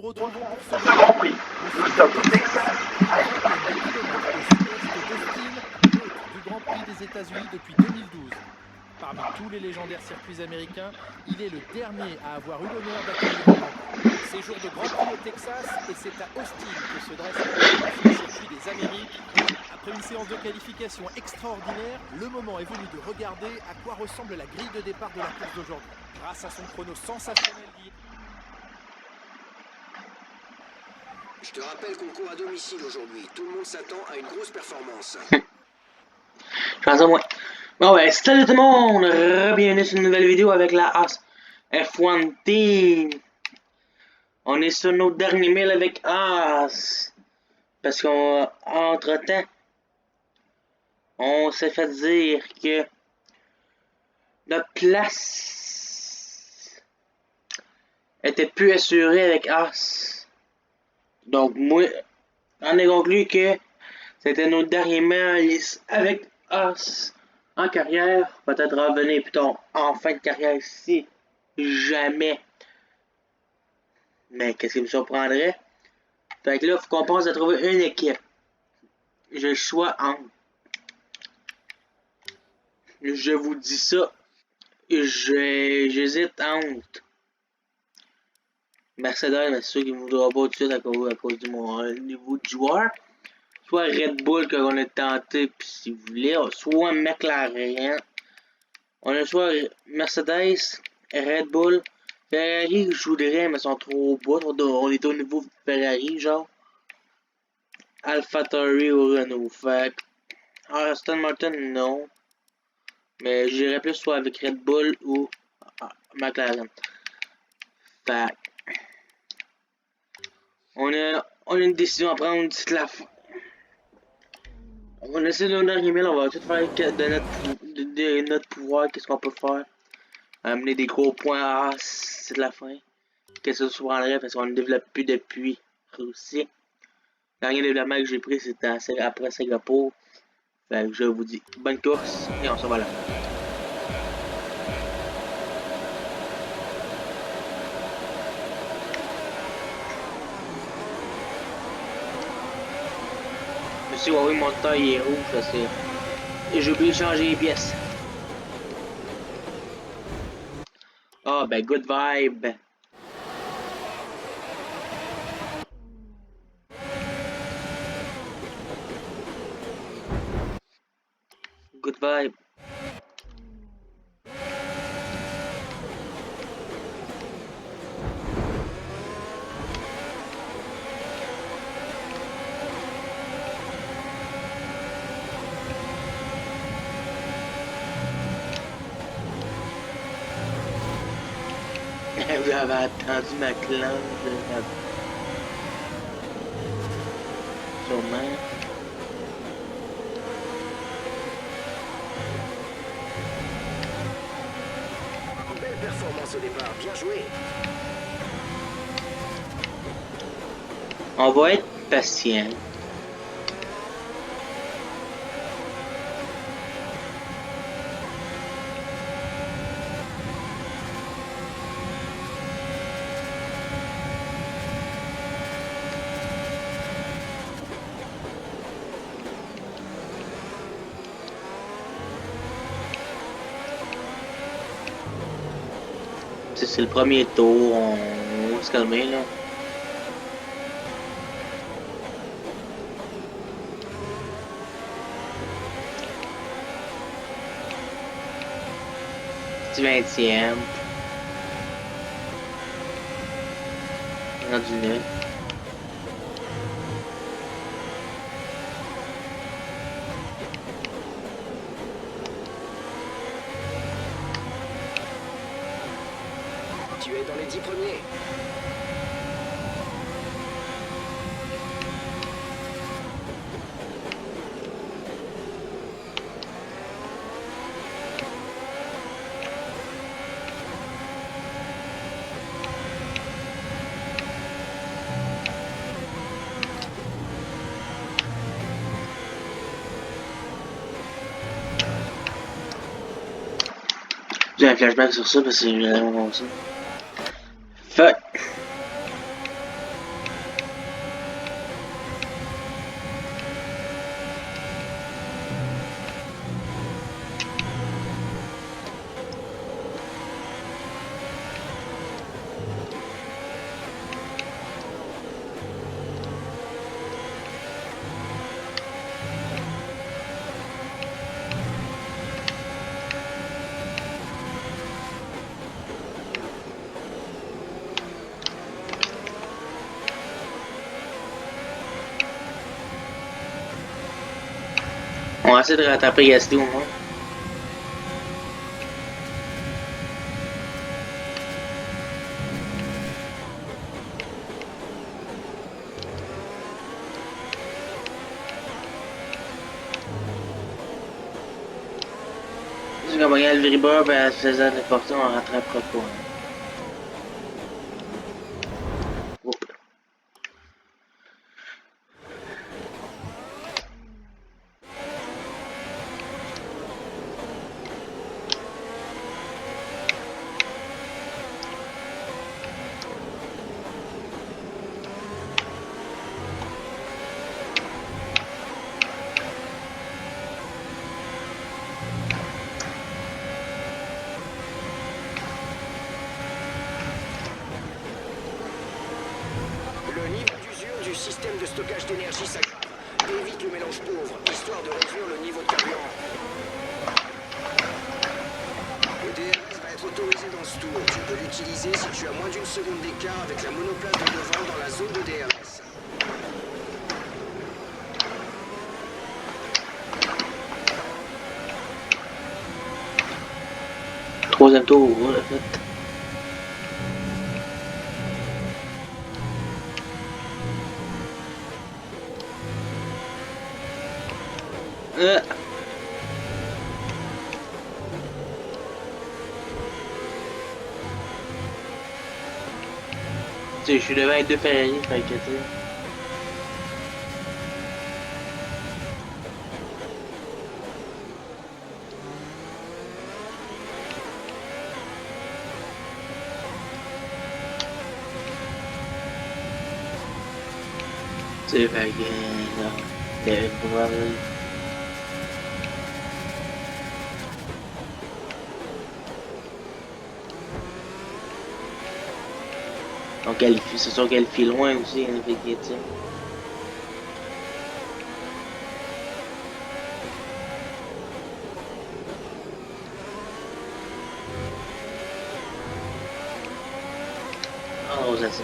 retrouvons pour ce Grand Prix. Nous sommes au Texas, à une vingtaine de kilomètres au sud-est d'Austin, hôte du Grand Prix des États-Unis depuis 2012. Parmi tous les légendaires circuits américains, il est le dernier à avoir eu l'honneur d'accueillir un Grand Prix. Séjour de Grand Prix au Texas, et c'est à Austin que se dresse le plus magnifique circuit des Amériques. Après une séance de qualification extraordinaire, le moment est venu de regarder à quoi ressemble la grille de départ de la course d'aujourd'hui. Grâce à son chrono sensationnel d'hier. Je te rappelle qu'on court à domicile aujourd'hui. Tout le monde s'attend à une grosse performance. Je pense à moi. Bon ben, salut tout le monde! Bienvenue sur une nouvelle vidéo avec la Haas F1 Team. On est sur nos derniers milles avec Haas. Parce qu'on, entre-temps, on s'est fait dire que notre place était plus assurée avec Haas. Donc moi, on a conclu que c'était nos derniers milles avec Haas en carrière. Peut-être revenir plus tard en fin de carrière si jamais. Mais qu'est-ce qui me surprendrait? Fait que là, faut qu'on pense à trouver une équipe. J'ai le choix entre. Je vous dis ça. J'hésite entre Mercedes, mais c'est sûr qu'il ne voudra pas tout de suite à cause du niveau du joueur. Soit Red Bull qu'on a tenté, puis si vous voulez, soit McLaren. On a soit Mercedes, Red Bull, Ferrari, je voudrais, mais ils sont trop bas. On est au niveau de Ferrari, genre. AlphaTauri ou Renault. Fait Aston Martin, non. Mais j'irais plus soit avec Red Bull ou McLaren. Fait on a une décision à prendre d'ici la fin. On essaie de notre email, on va tout faire de notre pouvoir, qu'est-ce qu'on peut faire. Amener des gros points à c'est la fin. Qu'est-ce que ça se prendrait parce qu'on ne développe plus depuis Russie. Le dernier développement que j'ai pris c'était après Singapour. Fait que je vous dis bonne course et on se voit là. Monsieur, oui, mon taille est rouge, ça c'est. Et j'ai oublié de changer les pièces. Ah, ben, good vibe. Good vibe. Vous avez attendu ma clanche de la... Sûrement. Belle performance au départ, bien joué. On va être patient. C'est le premier tour, on va se calmer là. Du 20e. Rendu 9. Tu es dans les 10 premiers. J'ai un flashback sur ça parce que j'ai vraiment bon ça. Fuck. On va essayer de rattraper Gasly au moins. Si on gagne le Veribar, ben, à 16 heures de portée, on rattrapera pas. Oh. Le niveau d'usure du système de stockage d'énergie s'aggrave. Évite le mélange pauvre, histoire de réduire le niveau de carburant. Le DRS va être autorisé dans ce tour. Tu peux l'utiliser si tu as moins d'une seconde d'écart avec la monoplace de devant dans la zone de DRS. Troisième tour, ouais, en fait. Tu sais, je suis devant les deux Ferrari, fait que tu sais. C'est fait que non. On qualifie, c'est sûr qu'elle qualifie loin aussi, hein, fait que tu sais. Oh, ça c'est.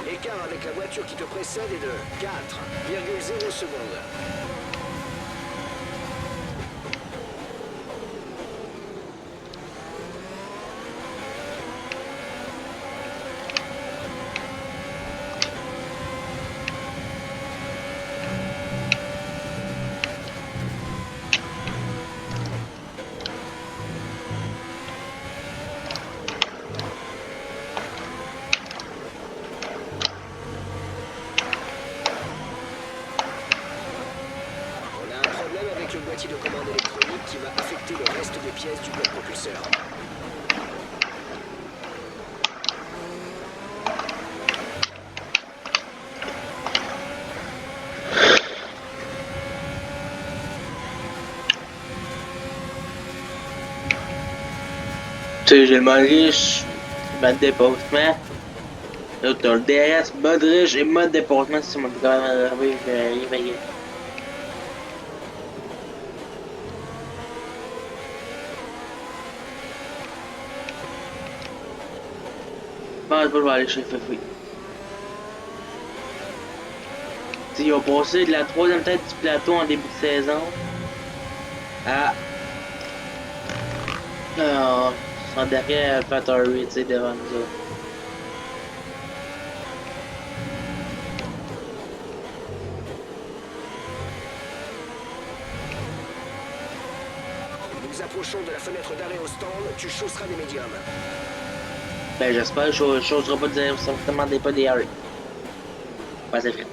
L'écart avec la voiture qui te précède est de 4,0 secondes. Le boîtier de commande électronique qui va affecter le reste des pièces du bloc propulseur. Tu sais, j'ai demandé mode dépassement. Là, t'as le DRS, mode riche et mode dépassement si mon quand même arrivé Ferrari. Je pense pas que je vais aller chez FFI. Ils ont passé de la troisième tête du plateau en début de saison à. Ils sont derrière Fattori, tu sais, devant nous autres. Nous approchons de la fenêtre d'arrêt au stand, tu chausseras des médiums. Ben j'espère que je chausserai pas de zéro, certainement pas des Harry. Pas c'est vrai.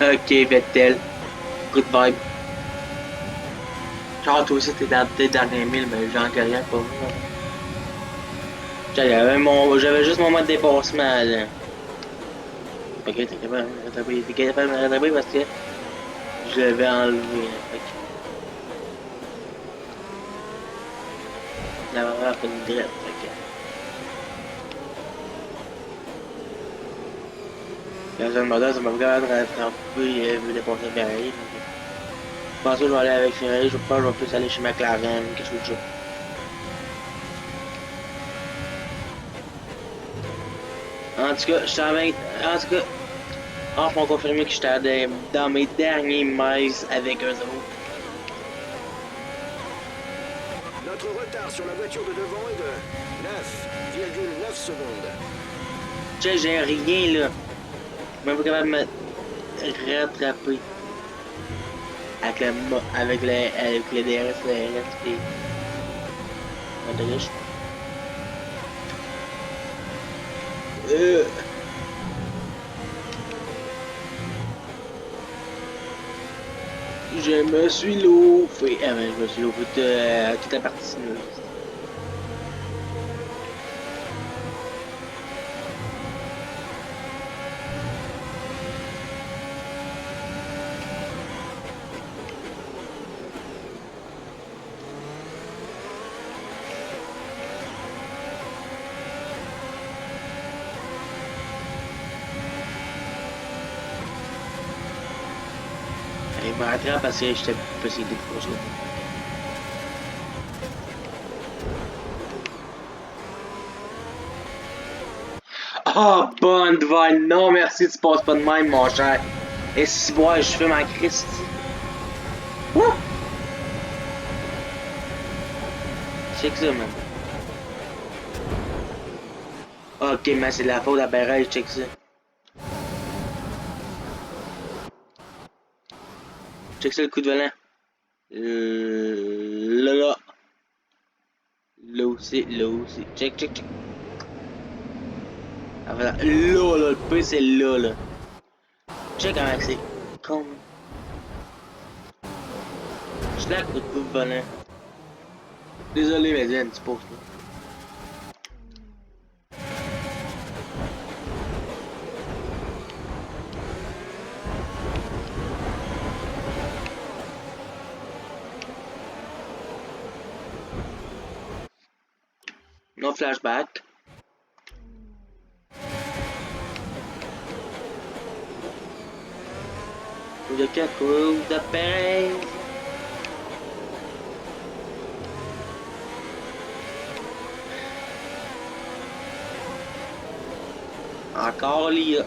Ok, Vettel. Good vibe. Genre, toi aussi, t'es dans tes derniers milles, mais j'en ai rien pour vous. J'avais juste mon mode dépassement, là. Ok, t'es capable de me rattraper. T'es capable de me rattraper parce que je l'avais enlevé, là. Fait que la vraiment pas une drette, fait que. Dans un modèle, ça m'a vraiment rattrapé et me dépasser Ferrari. Je pense que je vais aller avec Ferrari, je pense que je vais plus aller chez McLaren, quelque chose de ça. En tout cas, je savais. En tout cas, enfin, on confirmé que j'étais dans mes derniers miles avec eux autres. Notre retard sur la voiture de devant est de 9,9 secondes. Tu sais, j'ai rien là. Même pas capable de me rattraper. Avec les DRS, les RS et. Modric. Je me suis loupé. Ah ben, je me suis loupé toute la partie sinueuse. Il me rattrape parce que j'étais possible de décrocher. Ah, bonne vanne! Non, merci, tu passes pas de même, mon cher. Et si bois, je fais ma Christ. Wouh! Check ça, man. Ok, mais c'est de la faute à Perez, check ça. Check ça le coup de volant. Là, là. Là aussi, là aussi. Check, check, check. Ah, voilà. Là, le P, c'est là, là. Check comment c'est. Con. Je slack le coup de volant. Désolé, mais dis un petit pause, là. No flashback. Coup de 4 coups de Perez. Encore Lia.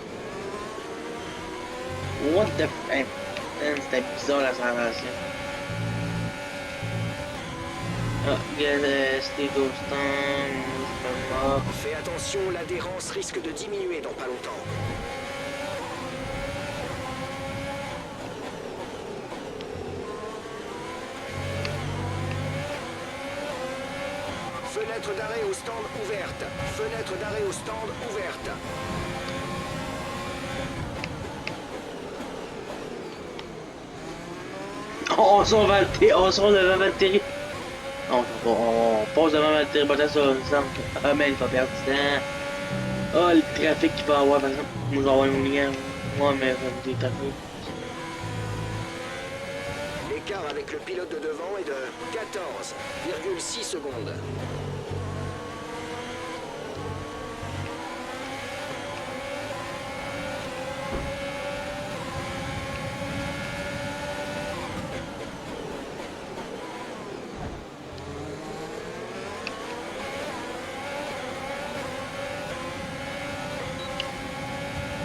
What the f... C'était bizarre la sensation. Ah, c'était Ghostan, mort. Fais attention, l'adhérence risque de diminuer dans pas longtemps. Fenêtre d'arrêt au stand ouverte. Fenêtre d'arrêt au stand ouverte. On sort devant Valtteri. On passe devant Valtteri Bottas, ça me semble que... Ah, mais il va perdre du temps. Ah, le trafic qu'il va avoir, par exemple. Moi, je vais avoir une ligne. Moi, mais des trafics. L'écart avec le pilote de devant est de 14,6 secondes.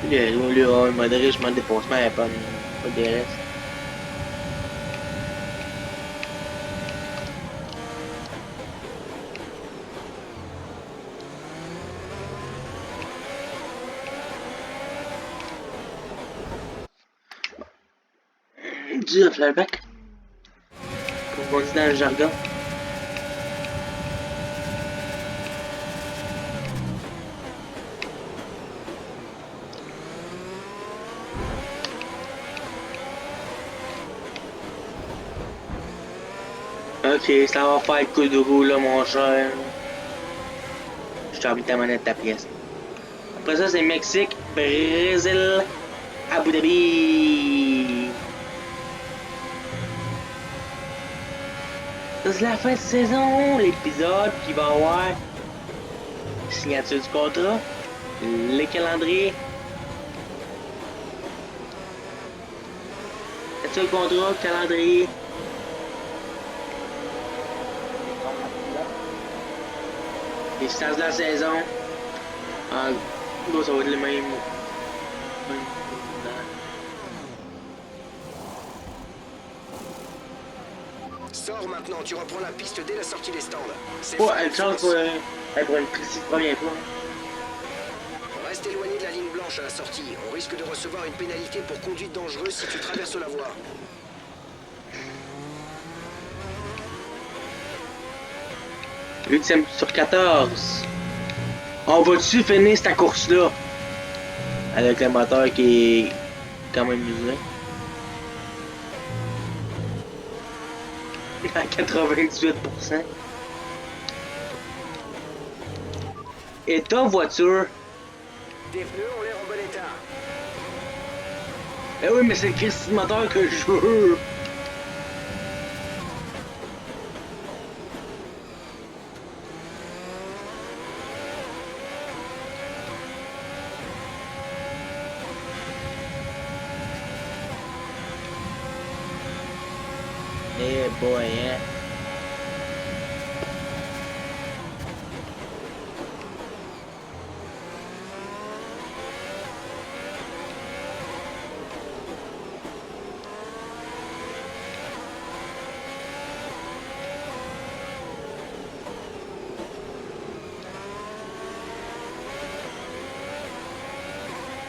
Le Modric, je m'en dépassement, il n'y a pas de DRS. Du flashback. Pour continuer dans le jargon. Ok, ça va faire le coup de roue là, mon cher. Je t'ai envie ta manette ta pièce. Après ça, c'est Mexique, Brésil, Abu Dhabi. Ça, c'est la fin de saison, l'épisode qui va avoir signature du contrat, les calendriers. Signature du contrat, calendrier. Les stats de la saison. En gros, ça va être les mêmes. Sors maintenant, tu reprends la piste dès la sortie des stands. C'est Pas fin, une chance fonce. pour une précise première fois. Reste éloigné de la ligne blanche à la sortie. On risque de recevoir une pénalité pour conduite dangereuse si tu traverses la voie. 8e sur 14. On va-tu finir cette course-là? Avec le moteur qui est quand même usé. À 98%. Et ta voiture? Tes pneus ont l'air en bon état. Eh oui, mais c'est le Christy moteur que je veux. Eh boy, hein.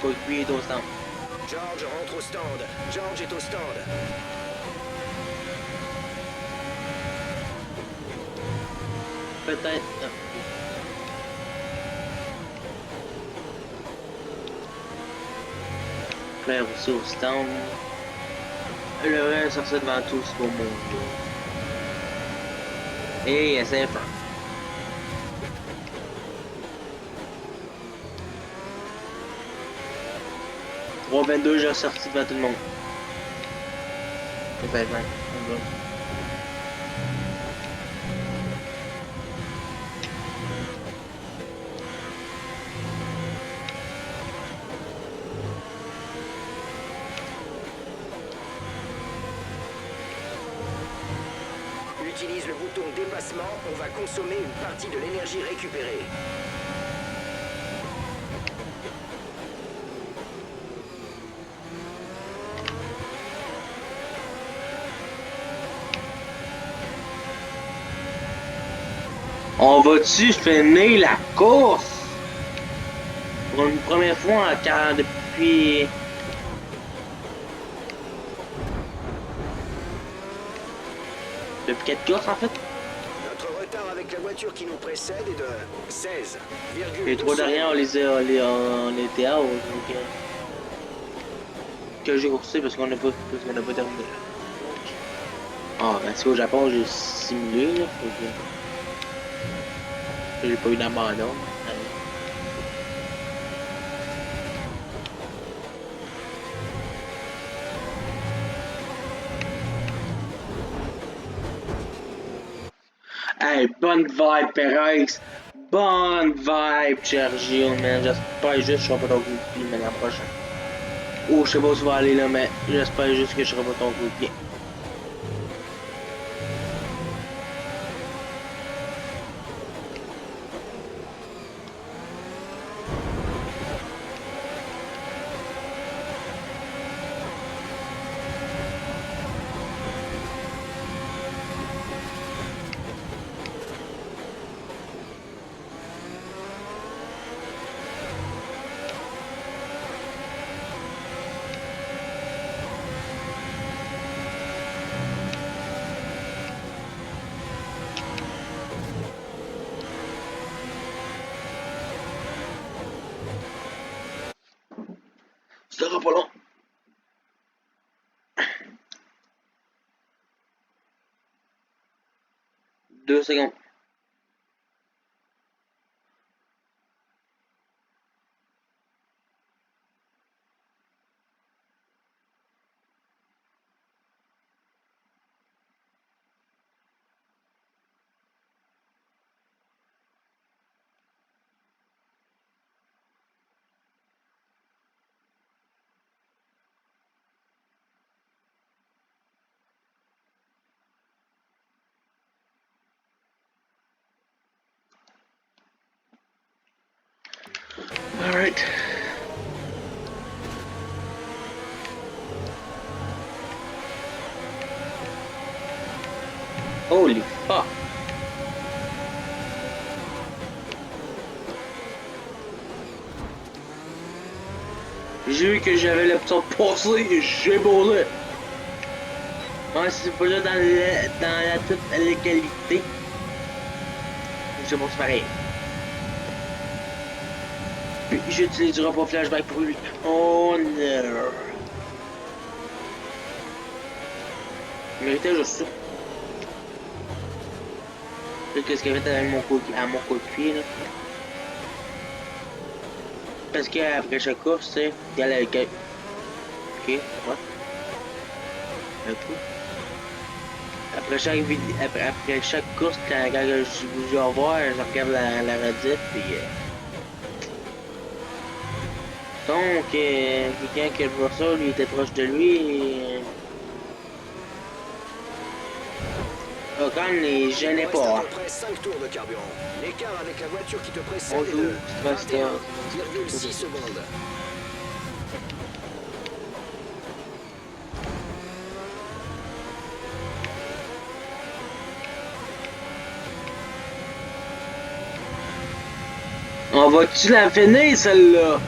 Faut que lui est au stand. George rentre au stand. George est au stand. Peut-être. Non. Claire aussi au stand. Le reste sorti devant tout, c'est pour mon dos. Et il essaie fort. 3,22, j'ai sorti devant tout le monde. C'est pas mal. On va. Utilise le bouton dépassement, on va consommer une partie de l'énergie récupérée. On va-tu finir la course? Pour une première fois en depuis... Depuis 4 courses en fait? Notre retard avec la voiture qui nous précède est de 16,2 Les 3 dernières, on était out. Donc, que j'ai coursé parce qu'on n'a pas terminé. Ah, ben si au Japon j'ai simulé, là, faut que j'ai pas eu d'abandon. Hey, bonne vibe, Perez! Bonne vibe, Sergio, man! J'espère juste que je serai pas ton coup de pied, mais l'an prochain. Ou je sais pas où tu vas aller là, mais j'espère juste que je serai pas ton coup de pied. Ça sera pas long. 2 secondes. Alright. Holy fuck. J'ai vu que j'avais l'option de passer et j'ai bolé. Ouais, c'est pas là dans la toute légalité. Je pense pareil. Puis j'utiliserai pas flashback pour lui. Oh non. Méritais juste ça. Qu'est-ce qu'il y avait avec mon coup de pied là. Parce qu'après chaque course, tu sais, il y a la... Ok, ouais. Un coup. Après chaque course, quand je vais voir, je regarde la rediff, puis... Donc, quelqu'un qui voit ça, lui était proche de lui, et... Ocon ne gênait Il reste pas. à peu près 5 tours de carburant. L'écart avec la voiture qui te précède est Bonjour, de 21,6 secondes. On va-tu la finir, celle-là?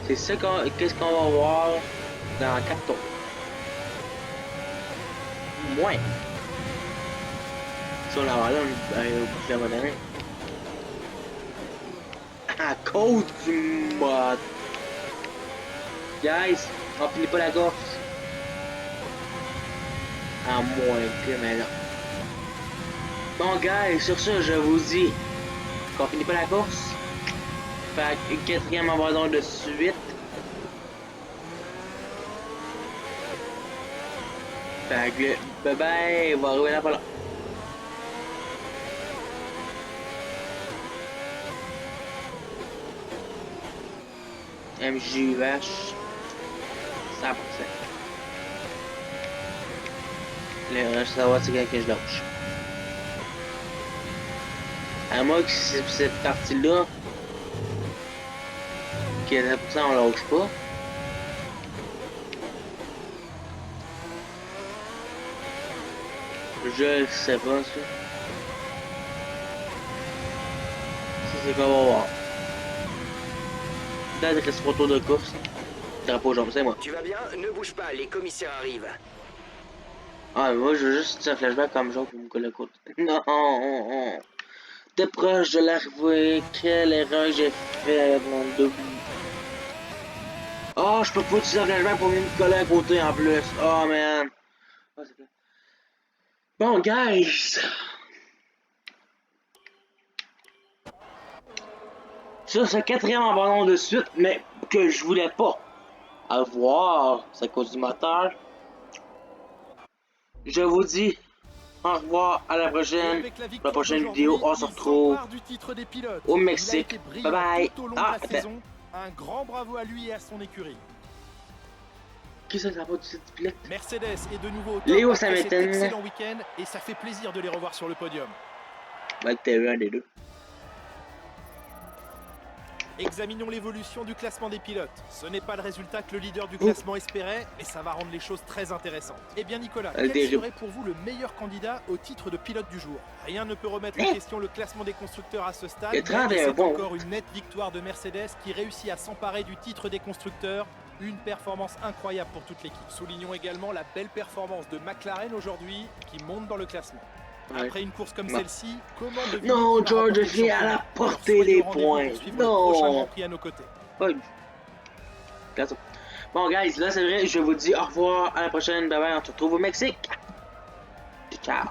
C'est ça qu'est-ce qu'on va voir dans 4 tours. Moins. Si on la va là, au bout de la bonne année. À cause du mode. Guys, on finit pas la course. À moins que, mais non. Bon, guys, sur ça, je vous dis qu'on finit pas la course. Fait une 4e abandon de suite. Fait que bye bye, on va arriver là pas là. MJUH 100%. Le reste, ça va, c'est quand que je lâche. À moi que cette partie-là, qui est 100% on lâche pas. Je sais pas ça. Ça c'est qu'on va voir. Peut-être qu'il reste 3 tours de course. Drapeau jaune, c'est moi. Tu vas bien? Ne bouge pas, les commissaires arrivent. Ah, mais moi je veux juste un flashback comme genre pour me coller la côte. Non, t'es proche de l'arrivée. Quelle erreur j'ai fait, mon double. Oh, je peux pas utiliser un flashback pour venir me coller à côté en plus. Oh man. Oh, c'est clair. Bon, guys. Ça, c'est 4e abandon de suite, mais que je voulais pas avoir, c'est à cause du moteur. Je vous dis au revoir, à la prochaine. Pour la prochaine vidéo, on se retrouve au Mexique. Bye bye. Ah, attends. Un grand bravo à lui et à son écurie. Qui ça, ça va du site pilote? Mercedes est de nouveau au top Léo, après ça cet m'étonne. excellent week-end et ça fait plaisir de les revoir sur le podium. Bah, t'es un des deux. Examinons l'évolution du classement des pilotes. Ce n'est pas le résultat que le leader du classement espérait, mais ça va rendre les choses très intéressantes. Eh bien Nicolas, quel serait pour vous le meilleur candidat au titre de pilote du jour? Rien ne peut remettre en question le classement des constructeurs à ce stade, mais c'est encore une nette victoire de Mercedes qui réussit à s'emparer du titre des constructeurs. Une performance incroyable pour toute l'équipe. Soulignons également la belle performance de McLaren aujourd'hui, qui monte dans le classement. Après une course comme celle-ci, comment deviner non, qui va George remporter le est à la championnat? portée des points. Le prochain Grand Non. Prix à nos côtés. Fudge. Regarde ça. Bon, guys, là, c'est vrai, je vous dis au revoir. À la prochaine. Bye bye. On se retrouve au Mexique. Ciao.